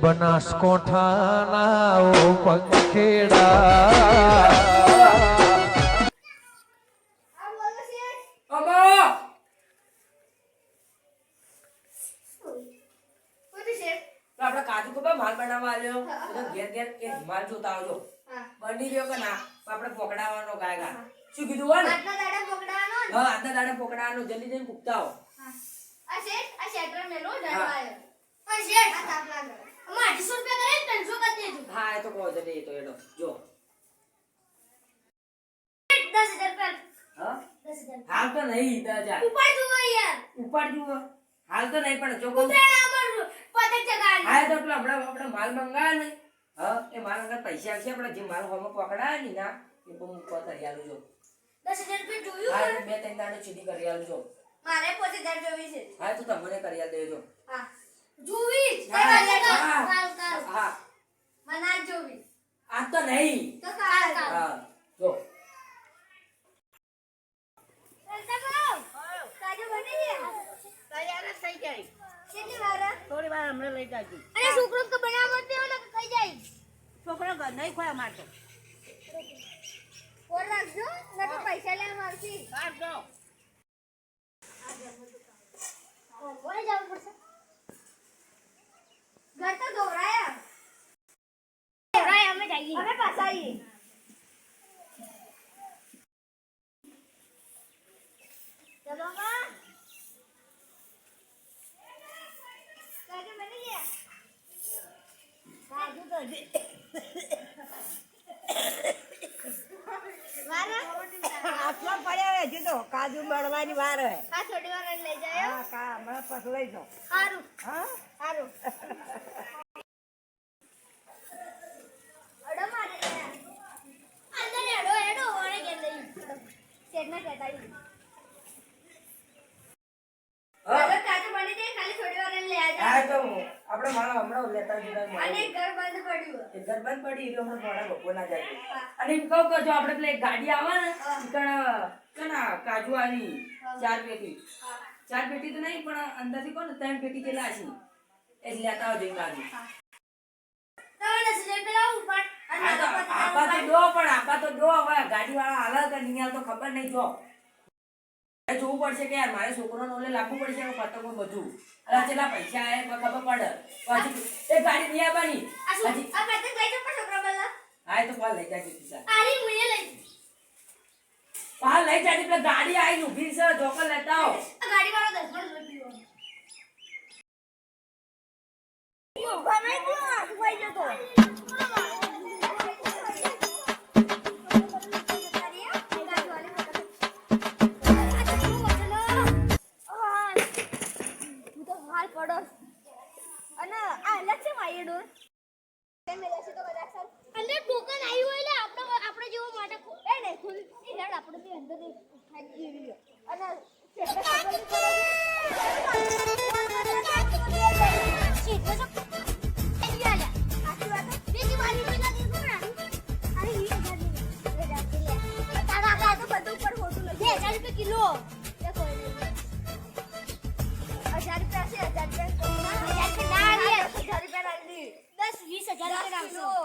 બનાસકોઠાના ઓ પંખેડા આપણે કાજુ કપા માલ બનાવવા આવ્યો ઘેર ઘેર કે માલ જોતા આવજો બની ગયો કે ના આપણે પકડાવાનો ગાયગા શું કીધું હોય આજના દાડા પકડાવાનો હા આજના દાડા પકડાવાનો જલ્દી જલ્દી પૂછતા આવો આ શેટર મેલો ડરવાયો પણ શેઠ આ તાપ લાગે અમાર 250 રૂપિયા કરે 300 કરી દેજો હા એ તો કહો જલ્દી એ તો એડો જો 10000 રૂપિયા હા 10000 હાલ તો નહીં 10000 ઉપાડ જુઓ યાર ઉપાડ જુઓ હાલ તો નહીં પણ જો કહું ઉતરેણા પર પતંગ ચગાડી હા તો પેલા આપણે માલ મંગાવ્યા ને હા એ માલ અંગર પૈસા આવશે આપણે જે માલ હોમાં પકડાય ને ના એ બહુ કરી આલું જો 10000 રૂપિયા જોયું હા બે ત્રણ દાડે સીધી કરી આલું જો મારે 5000 જોવી છે હા તો તમને કરી આલ દેજો હા જોવી હા મના જોવી આ તો નહીં તો કાલ હા જો કાજુ બની ગયા તૈયાર થઈ જાય કેટલી વાર થોડી વાર હમણાં લઈ જાજો અરે છોકરો તો બનાવવા દે ઓલા ખાઈ જાય છોકરો ઘર નહીં ખોયા મારતો ઓર રાખજો નકર પૈસા લેવા આવશે બહાર જો ઓય જવું પડશે ઘર તો દોરાયા અમે જઈએ અમે પાછા આવીએ ચલો માં કાજુ બની ગયા કાજુ તો આટલા પડ્યા હજી તો કાજુ બળવાની વાર હે હા થોડી વાર લઈ જાયો હા કા હમણાં પછી લઈ જાઓ સારું હા સારું અડો મારે અંદર એડો ઓણે કે લઈ શેઠને કહેતા હા કાજુ બની જાય ખાલી થોડી વાર લઈ હા આવજો તો આપણે માલ હમણાં લેતા જુદા અને ઘર બંધ પડ્યું એ ઘર બંધ પડી એટલે હમણાં મોડા બપોર ના જાય અને એમ કહું કે જો આપણે પેલી ગાડી આવે ને કણા કાજુ આવી 4 પેટી 4 પેટી તો નહીં પણ અંદરથી કોણ 3 પેટી જેટલા છે એ જ લેતા આવજો ગાડી તમને સજે પેલા ઉપર આ તો આપા તો દો હવે ગાડી વાળા હાલે કે નહીં હાલ તો ખબર નહીં જો એ જોવું પડશે કે યાર મારે છોકરોને ઓલે લાવવું પડશે પતંગો બધું અલા ચેલા પૈસા આયા ખબર પડે પછી એ ગાડી નહીં આવવાની આ શું આ પતંગ લઈ જાવ પણ છોકરા બલ્લા હા એ તો પાલ લઈ જાય પૈસા આલી મુએ લઈ પાલ લઈ જાય એટલે ગાડી આવીને ઊભી છે જોકર લેતા આવો આ ગાડી વાળો 10 પણ પીવો યો બનાઈ દો આ ભાઈ જતો અને આ લક્ષ માઈ ડોર કેમે લેશે તો કદાચ અંદર ટોકન આવી હોય લે આપણે જેવો માટે એ નહીં ખુલ એ હેડ આપણે તે અંદર ખાઈ જેવી અને કિલો 1000 રૂપિયા છે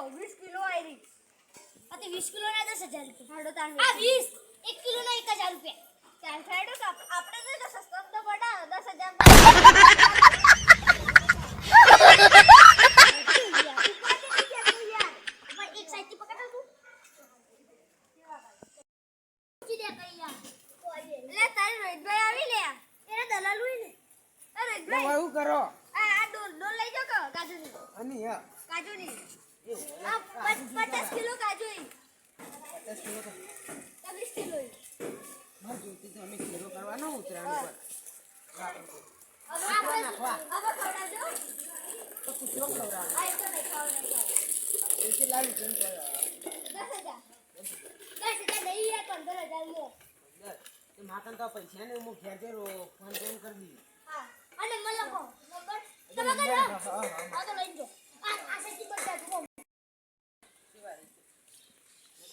20 કિલો આયરી અતે 20 કિલો ના 10000 રૂપિયા હાડો તાણ આ 20 1 કિલો ના 1000 રૂપિયા ચાલ છાડો તો આપણે તો સસ્તો તો પડા 10000 શું કરો આ ડોલ લઈ જાઓ કે કાજુની અને યા કાજુની આ 50 કિલો કાજુ 50 કિલો 40 કિલો માર જોતી તો અમે કિલો કરવાનો ઉતરાણ પર હવે ખવડાવજો તો કુછો ખવડાવ આ તો નહીં ખાવ એસે લાવી કેમ પર 10000 નહીં યાર 15000 લો તે માતન તો પૈસા ને હું ઘેર ઘેર ફોન કરી દી હા અને મને લખો નંબર તમે કરો હા તો લઈ જો આ સેટી પર જાજો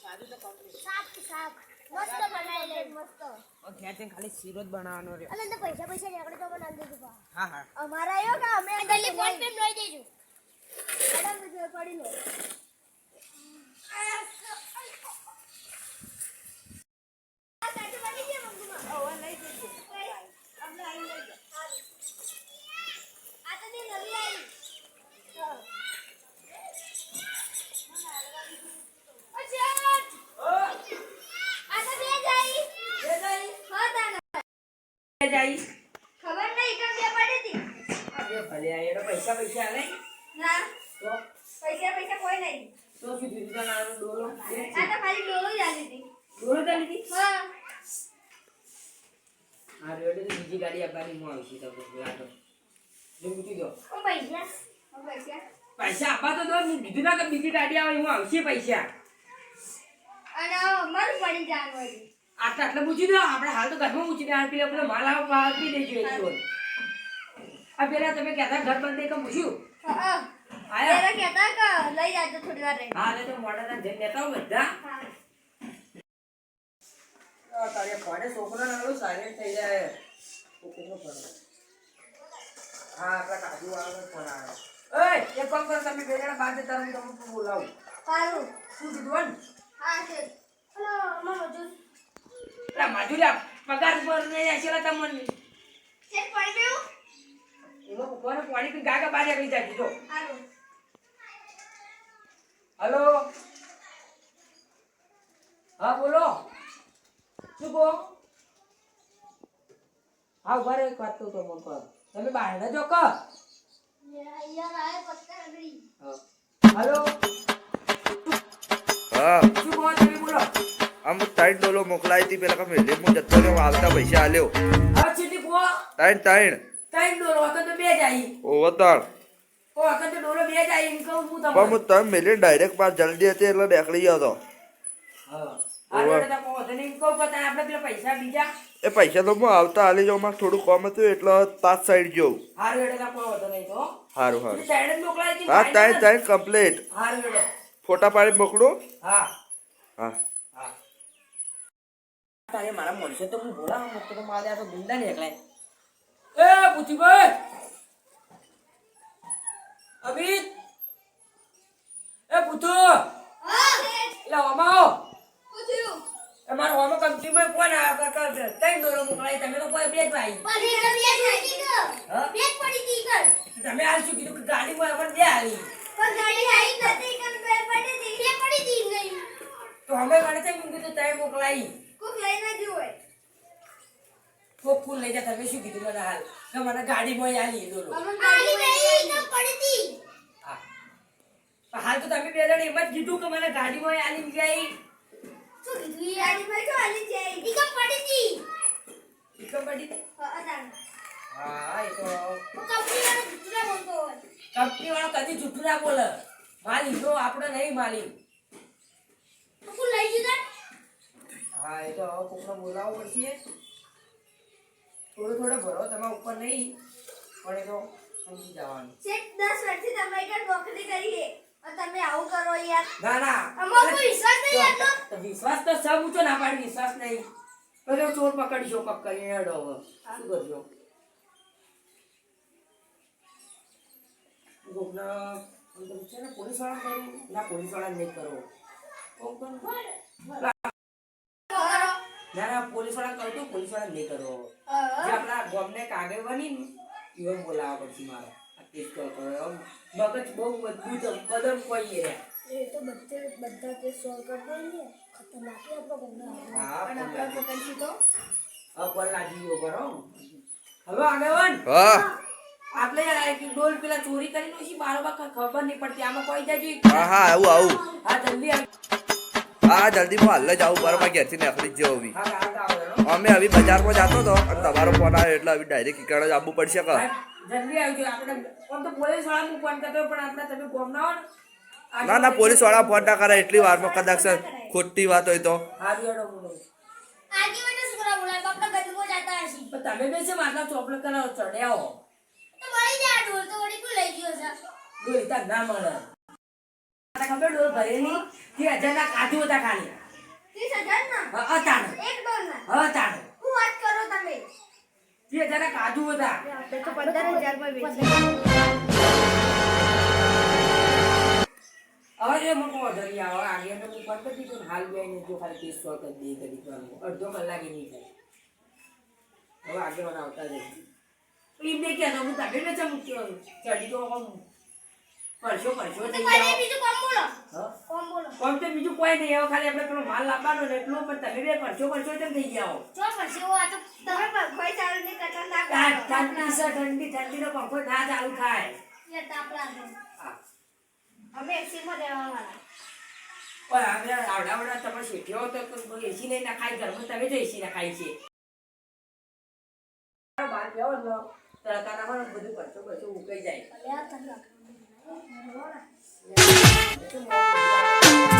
કાજુ તો કમ્પ્લીટ શાક મસ્ત બનાવી લે મસ્ત ઘેર જઈને ખાલી શીરો જ બનાવવાનો રહ્યો અને અંદર પૈસા નીકળે તો બનાવી દેજો હા હા અમારા આયો કે અમે અંદર ફોન પે લઈ દેજો જાય ખબર નહીં કે બે પડી હતી અરે ભલે આ એનો પૈસા આલે ના તો પૈસા કોઈ નહીં તો શું દીધું નાનો ડોલો આ તો ખાલી ડોલો જ આલી હતી ડોલો ચાલી હતી હા આ રેડે તો બીજી ગાડી આપવાની હું આવશે તો લાડો જો મૂકી દો ઓ પૈસા પૈસા આપવા તો દો હું કીધું ના કે બીજી ગાડી આવે હું આવશે પૈસા અને મારું પડી જવાનું હતું આટલા પૂછી દો આપણે હાલ તો ઘરમાં પૂછી દે આ પેલા પેલો માલ આવો આપી દેજો એક વાર આ પેલા તમે કહેતા ઘર બંધ કે પૂછ્યું હા આયા પેલા કહેતા કે લઈ જાજો થોડી વાર રહી હા લે તો મોડા ના જઈને લેતા હો બધા હા તારે ફોને છોકરો નાનો સાયલેન્ટ થઈ જાય છોકરો ફોન હા આપણા કાજુ વાળાનો ફોન આવ્યો ઓય એક કામ કરો તમે બે જણા બહાર જતા રહો તમને બોલાવું સારું શું કીધું હા છે હલો મામા જો લા માજુલા પગાર પર ને આશેલા તમને ચેક પડી ગયું એમાં કોને પાણી પી ગાગા બારે આવી જાય જો સારું હેલો હા બોલો શું કહો હા ઉભા રહો એક વાત કહું તો મને કહો તમે બહાર ના જો કહો યાર આય પત્તા અગડી હેલો હા શું કહો તમે બોલો આમ 3 ડોલો મોકલાઈ હતી પેલા કે મેલે હું જતો રહ્યો આવતા પૈસા આલ્યો હવે ચીટી કહો 3 કઈ ડોલો હતો તો બે જાય ઓવતાર ઓ હતો તો ડોલો બે જાય એમ કહું હું પણ તમને હું તમે મેલે ડાયરેક્ટ બાર જલ્દી હતી એટલે નીકળી ગયો હતો હા આ તો કહો તો નહીં કહું કે આપણે પેલા પૈસા બીજા એ પૈસા તો હું આવતા આલી જાઉં મારે થોડું કામ હતું એટલે 5 સાઈડ જોઉં હારું એટલે કહો તો નહીં તો સારું સારું સાઈડ મોકલાય છે હા 3 કમ્પ્લીટ હારું એટલે ફોટા પાડી મોકલું હા હા હા તારે મારા મોણસે તો હું બોલાવું મત તો મારે આ તો ગુંડા ને એકલાય એ પૂછીભાઈ અમિત એ પૂછો હા એટલે ઓમાઓ પૂછ્યું એ મારો ઓમો કંપનીમાં કોણ આવ્યો કે તઈ ડોરો મોકલાય તમે તો કોઈ બે જ ભાઈ પડી બે પડી ગયો હા? બે પડી દી કર તમે હાલ શું કીધું કે ગાડીમાં પણ બે આવી પણ ગાડી આવી નથી કર બે પડી દી બે પડી દી નહીં તો અમે ગાડી થઈ મૂકી તો તઈ મોકલાઈ કોક લઈને જ હોય કોક ફૂલ લઈ જા તમે શું કીધું મને હાલ કે મને ગાડીમાં આલી ડોરો આલી નહીં તો પડી દી હા પણ હાલ તો તમે બે જણ એમ જ કીધું કે મને ગાડીમાં આલી જાય શું કીધું યાર મેં તો આલી જાય ઈ તો પડી દી ઈકો પડી હા અદાન હા એ તો કંપની વાળો જુઠ્ઠા બોલતો હોય કંપની વાળો કદી જૂઠું ના બોલે માલી જો આપણે નહીં માલી તો કોણ લઈ જતા હા એ તો હવે કોકને બોલાવવું પડશે થોડું ભરો તમારા ઉપર નહીં પણ એ તો સમજી જવાનું ચેક 10 વર્ષથી તમે એક નોકરી કરી છે અને તમે આવું કરો યાર ના ના અમારો કોઈ વિશ્વાસ નહીં આવતો તો વિશ્વાસ તો સબ ઊંચો ના પાડી વિશ્વાસ નહીં પછી ચોર પકડીશો કપ કરીને હેડો હવે શું કરશો કોકના છે ને પોલીસ વાળા કરું ના પોલીસ વાળા નહીં કરો કોક ના ના પોલીસ વાળા કહું તો પોલીસ વાળા નહીં કરો જે આપણા ગામને કાગળ બની ને એવું બોલાવવા પડશે મારે આ કેસ કરો મગજ બહુ મજબૂત કદમ કોઈ રે એ તો બધા કે સોલ્વ કરી દઈએ ખતરનાક આપણો ગમે હા અને આપણા પોતાની તો અપર લાગી ગયો કરો હવે આગેવાન હા આપણે યાર એક ડોલ પેલા ચોરી કરી નો છે બારોબાર ખબર નહીં પડતી આમાં કોઈ જાજુ હા હા આવું હા જલ્દી આવ હા જલ્દી હું હાલ જ આવું બરાબર ઘેરથી નીકળી જ જાઉં હા હા આવો અમે હવે બજારમાં જતો હતો અને તમારો ફોન આવ્યો એટલે હવે ડાયરેક્ટ ઈકાળો જ આવવું પડશે કે જલ્દી આવજો આપણે આમ તો પોલીસ વાળાનું ફોન કરતો પણ આપણે તમે ગોમ ના હો ને ના પોલીસ વાળા ફોન ના કરે એટલી વારમાં કદાચ ખોટી વાત હોય તો હા જોડો બોલો આગે મને છોકરા બોલાય બાપના ગદમો જાતા હશે પણ તમે બે છે માટલા ચોપડે કરાવો ચડ્યાઓ તો મળી જાય ડોલ તો વળી કોઈ લઈ ગયો છે ડોલ તા ના મળે મને ખબર ડોલ ભરેલી 3000 ના કાઢી હતા ખાલી 30000 ના હા અતાણ એક ડોલ ના હા અતાણ હું વાત કરો તમે 3000 ના કાઢું હતા આપણે તો 15000 માં વેચી હવે એ મકો ધરી આવો આગે તો હું ફોન કરી દીધો હાલ બેને જો ખાલી કેસ સોલ્વ કરી દે કરી કરવાનું અડધો કલાકે નહીં થાય હવે આગે મને આવતા જશે તો એમ નહીં કહેતો હું તમે બેચા મૂક્યો ચડી તો પરસો પરસો થઈ મને જાઓ. બીજું કોમ બોલો હા? કોમ બોલો કોમ તો બીજું કોઈ નહીં, હવે ખાલી આપણે પેલો માલ લાવવાનો ને એટલું, પણ તમે બે પરસો પરસો કેમ થઈ ગયા હો? જો પછી હું આ તો તમે ભગવાઈ ચાલુ ની કરતા ના ઠંડી છે, ઠંડીનો પંખો ના ચાલુ થાય. યાર તાપ લાગે હા. અમે એસી માં રહેવા વાળા પણ આપણે આવડાવડા તમે શેઠિયો તો એસી નહીં નાખાય ઘરમાં, તમે તો એસી નાખાય છે. બહાર બેહો ને તડકા નાખો ને બધું પરસો પરસો ઉકાઈ જાય. અલ્યા તને શું મોં